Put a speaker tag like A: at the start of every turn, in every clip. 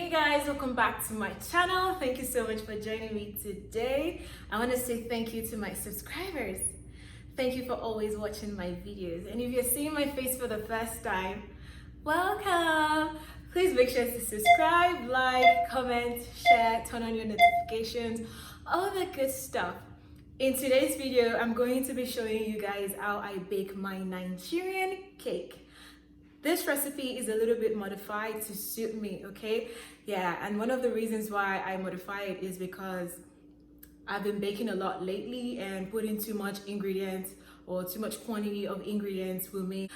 A: Hey guys, welcome back to my channel. Thank you so much for joining me today. I want to say thank you to my subscribers. Thank you for always watching my videos. And if you're seeing my face for the first time, welcome. Please make sure to subscribe, like, comment, share, turn on your notifications, all the good stuff. In today's video, I'm going to be showing you guys how I bake my Nigerian cake. This recipe is a little bit modified to suit me, okay? Yeah, and one of the reasons why I modify it is because I've been baking a lot lately, and putting too much ingredients or too much quantity of ingredients will make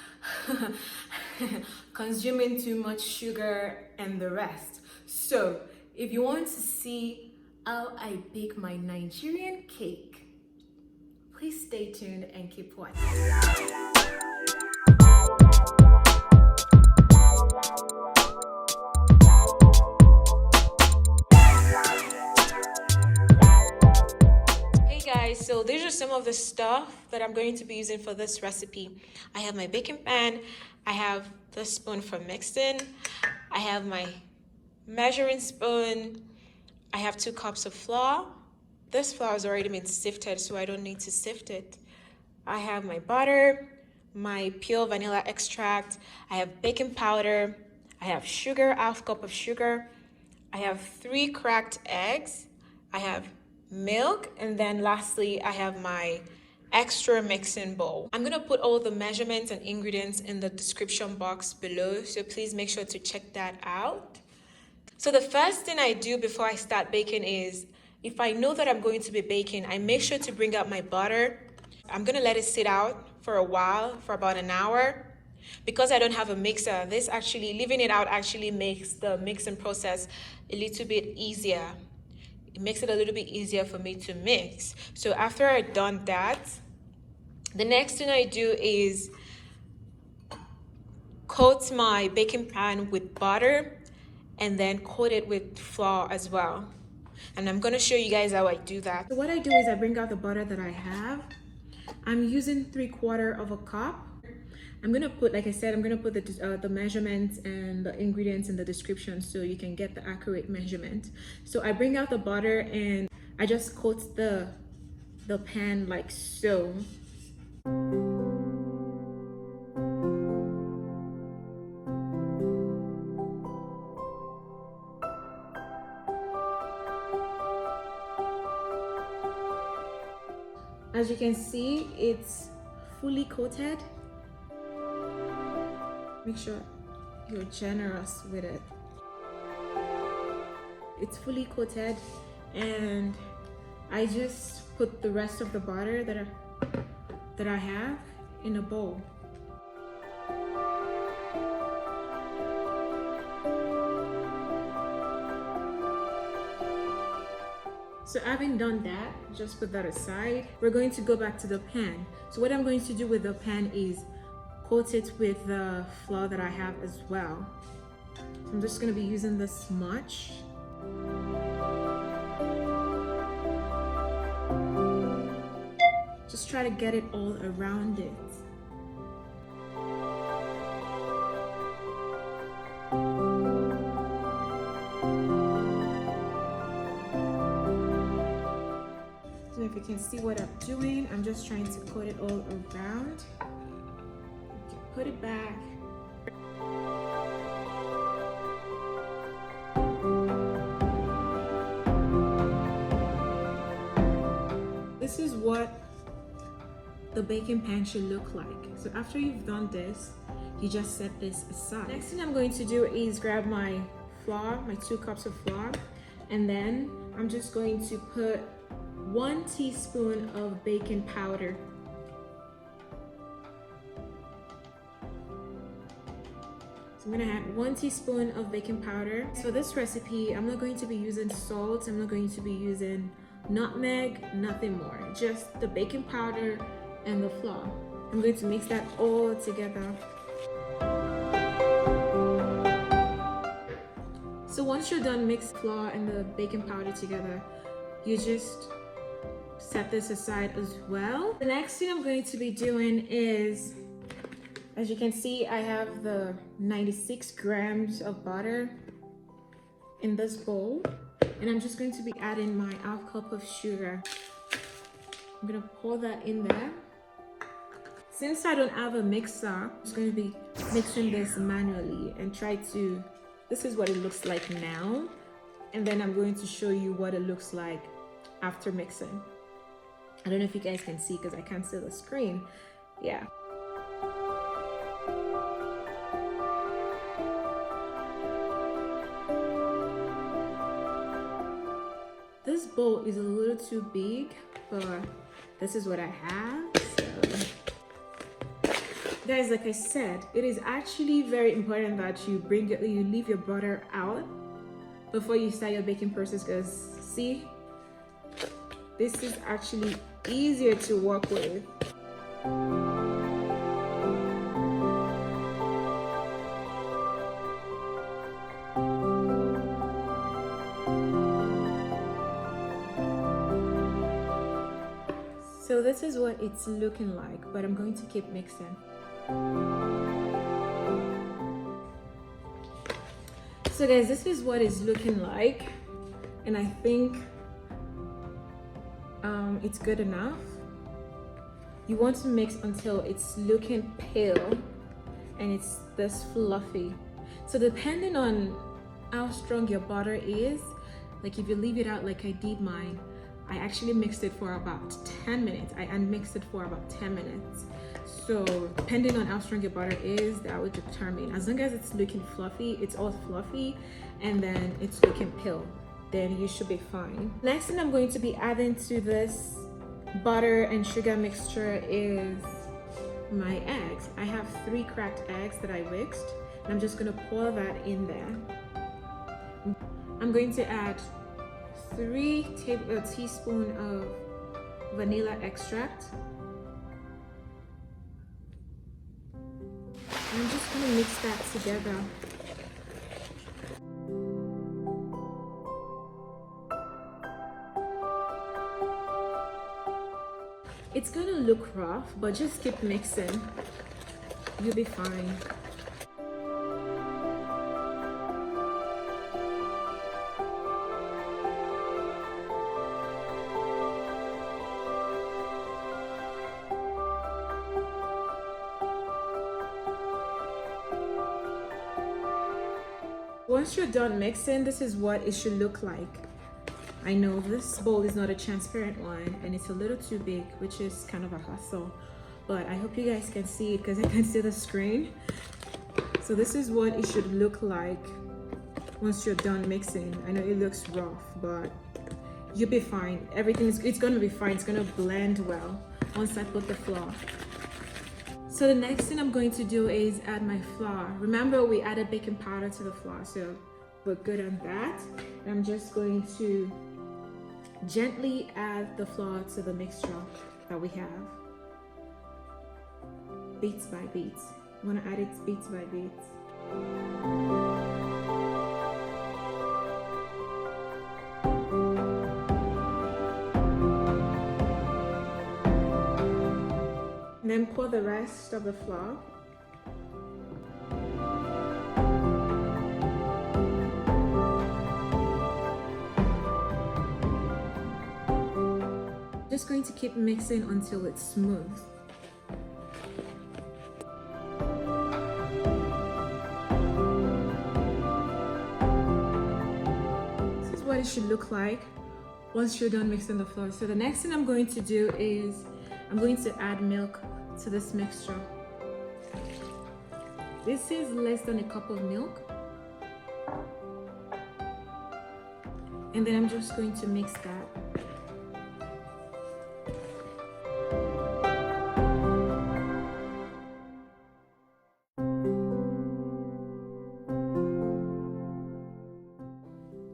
A: consuming too much sugar and the rest. So if you want to see how I bake my Nigerian cake, please stay tuned and keep watching. So these are some of the stuff that I'm going to be using for this recipe. I have my baking pan, I have the spoon for mixing, I have my measuring spoon, I have 2 cups of flour. This flour has already been sifted, so I don't need to sift it. I have my butter, my pure vanilla extract, I have baking powder, I have sugar, 1/2 cup of sugar, I have 3 cracked eggs, I have milk, and then lastly I have my extra mixing bowl. I'm gonna put all the measurements and ingredients in the description box below, so please make sure to check that out. So the first thing I do before I start baking is, if I know that I'm going to be baking, I make sure to bring out my butter. I'm gonna let it sit out for a while, for about an hour. Because I don't have a mixer, leaving it out actually makes the mixing process a little bit easier. It makes it a little bit easier for me to mix. So after I've done that, the next thing I do is coat my baking pan with butter and then coat it with flour as well. And I'm gonna show you guys how I do that. So what I do is I bring out the butter that I have. I'm using 3/4 cup. I'm gonna put, like I said, I'm gonna put the measurements and the ingredients in the description so you can get the accurate measurement. So I bring out the butter and I just coat the pan like so. As you can see, it's fully coated. Make sure you're generous with it. It's fully coated, and I just put the rest of the butter that I have in a bowl. So having done that, just put that aside. We're going to go back to the pan. So what I'm going to do with the pan is coat it with the flour that I have as well. So I'm just going to be using this much. Just try to get it all around it. So if you can see what I'm doing, I'm just trying to coat it all around. Put it back. This is what the baking pan should look like. So after you've done this, you just set this aside. Next thing I'm going to do is grab my flour, my 2 cups of flour, and then I'm just going to put 1 teaspoon of baking powder. I'm gonna add 1 teaspoon of baking powder. So for this recipe, I'm not going to be using salt, I'm not going to be using nutmeg, nothing more. Just the baking powder and the flour. I'm going to mix that all together. So once you're done mixing flour and the baking powder together, you just set this aside as well. The next thing I'm going to be doing is, as you can see, I have the 96 grams of butter, in this bowl, and I'm just going to be adding my half cup of sugar. I'm gonna pour that in there. Since I don't have a mixer, I'm just going to be mixing this manually and try to, this is what it looks like now, and then I'm going to show you what it looks like after mixing. I don't know if you guys can see because I can't see the screen. Yeah. This bowl is a little too big, but this is what I have. So, guys, like I said, it is actually very important that you leave your butter out before you start your baking process, because see, this is actually easier to work with. So this is what it's looking like, but I'm going to keep mixing. So guys, this is what it's looking like, and I think it's good enough. You want to mix until it's looking pale and it's this fluffy. So depending on how strong your butter is, like if you leave it out like I did mine, I actually mixed it for about 10 minutes. I unmixed it for about 10 minutes. So depending on how strong your butter is, that would determine. As long as it's looking fluffy, it's all fluffy, and then it's looking pale, then you should be fine. Next thing I'm going to be adding to this butter and sugar mixture is my eggs. I have 3 cracked eggs that I whisked, and I'm just gonna pour that in there. I'm going to add 3 teaspoons of vanilla extract. I'm just gonna mix that together. It's gonna look rough, but just keep mixing. You'll be fine. Once you're done mixing, this is what it should look like. I know this bowl is not a transparent one and it's a little too big, which is kind of a hassle, but I hope you guys can see it because I can see the screen. So this is what it should look like once you're done mixing. I know it looks rough, but you'll be fine. It's gonna be fine. It's gonna blend well once I put the flour. So the next thing I'm going to do is add my flour. Remember, we added baking powder to the flour, so we're good on that. And I'm just going to gently add the flour to the mixture that we have, beats by beats. You want to add it beats by beats. And then pour the rest of the flour. Just going to keep mixing until it's smooth. This is what it should look like once you're done mixing the flour. So the next thing I'm going to do is I'm going to add milk to this mixture. This is less than a cup of milk. And then I'm just going to mix that.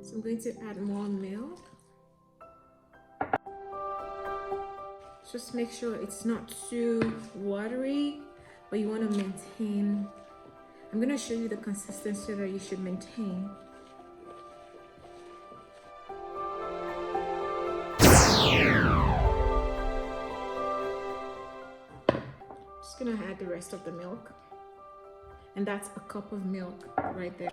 A: So I'm going to add more milk. Just make sure it's not too watery, but you want to maintain. I'm going to show you the consistency that you should maintain. Just going to add the rest of the milk. And that's a cup of milk right there.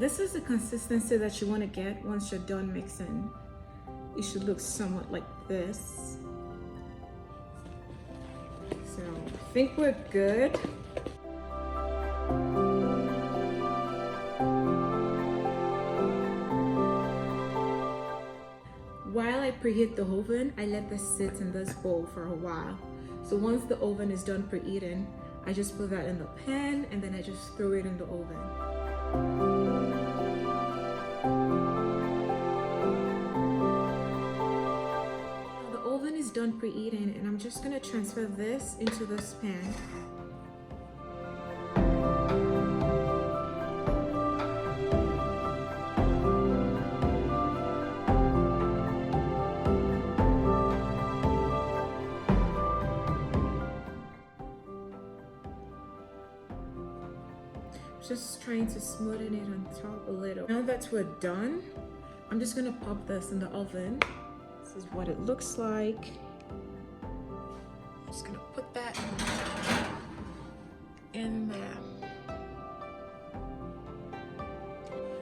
A: this is the consistency that you want to get once you're done mixing. It should look somewhat like this. So I think we're good. While I preheat the oven, I let this sit in this bowl for a while. So once the oven is done preheating, I just put that in the pan and then I just throw it in the oven. The oven is done preheating and I'm just gonna transfer this into this pan. Just trying to smoothen it on top a little. Now that we're done, I'm just gonna pop this in the oven. This is what it looks like. Just gonna put that in there.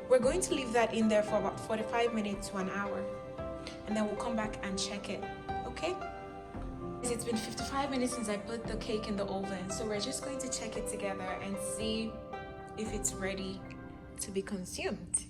A: We're going to leave that in there for about 45 minutes to an hour, and then we'll come back and check it, okay? It's been 55 minutes since I put the cake in the oven, so we're just going to check it together and see if it's ready to be consumed.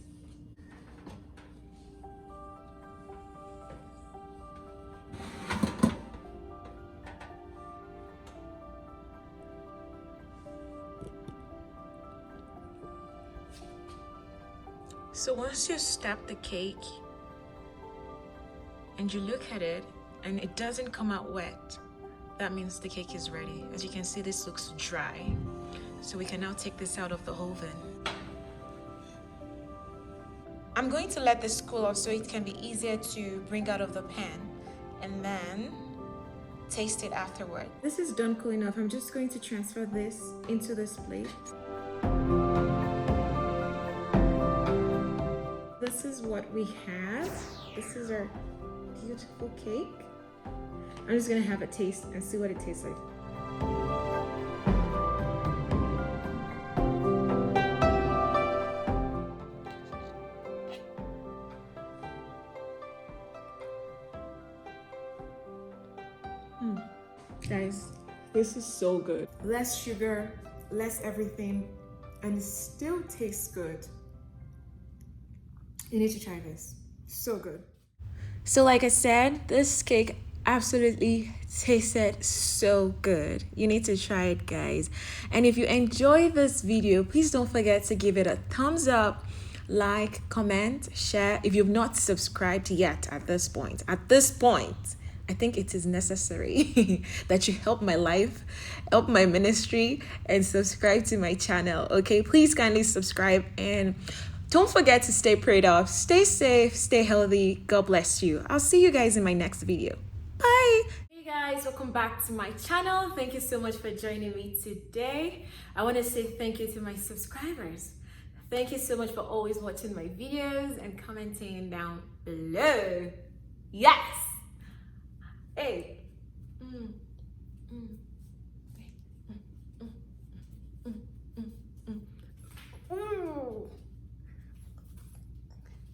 A: So once you step the cake and you look at it and it doesn't come out wet, that means the cake is ready. As you can see, this looks dry. So we can now take this out of the oven. I'm going to let this cool off so it can be easier to bring out of the pan and then taste it afterward. This is done cooling off. I'm just going to transfer this into this plate. This is what we have. This is our beautiful cake. I'm just gonna have a taste and see what it tastes like. Guys, this is so good. Less sugar, less everything, and it still tastes good. You need to try this. So good. So like I said, this cake absolutely tasted so good. You need to try it, guys. And if you enjoy this video, please don't forget to give it a thumbs up, like, comment, share. If you've not subscribed yet at this point, I think it is necessary that you help my life, help my ministry, and subscribe to my channel. Okay, please kindly subscribe and don't forget to stay prayed up, stay safe, stay healthy. God bless you. I'll see you guys in my next video. Bye. Hey guys, welcome back to my channel. Thank you so much for joining me today. I want to say thank you to my subscribers. Thank you so much for always watching my videos and commenting down below. Yes. Hey.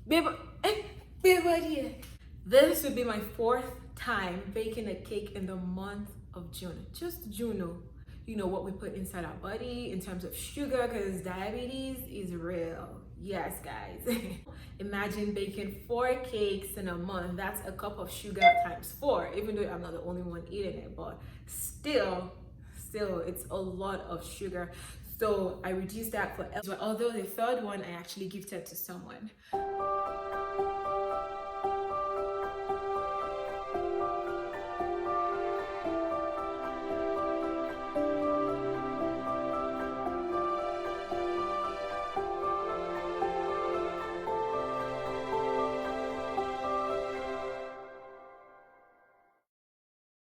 A: Babe, this will be my 4th time baking a cake in the month of June. Just June, you know what we put inside our body in terms of sugar, because diabetes is real. Yes, guys. Imagine baking 4 cakes in a month. That's a cup of sugar times 4, even though I'm not the only one eating it, but still it's a lot of sugar. So I reduced that for, although the 3rd one I actually gifted to someone.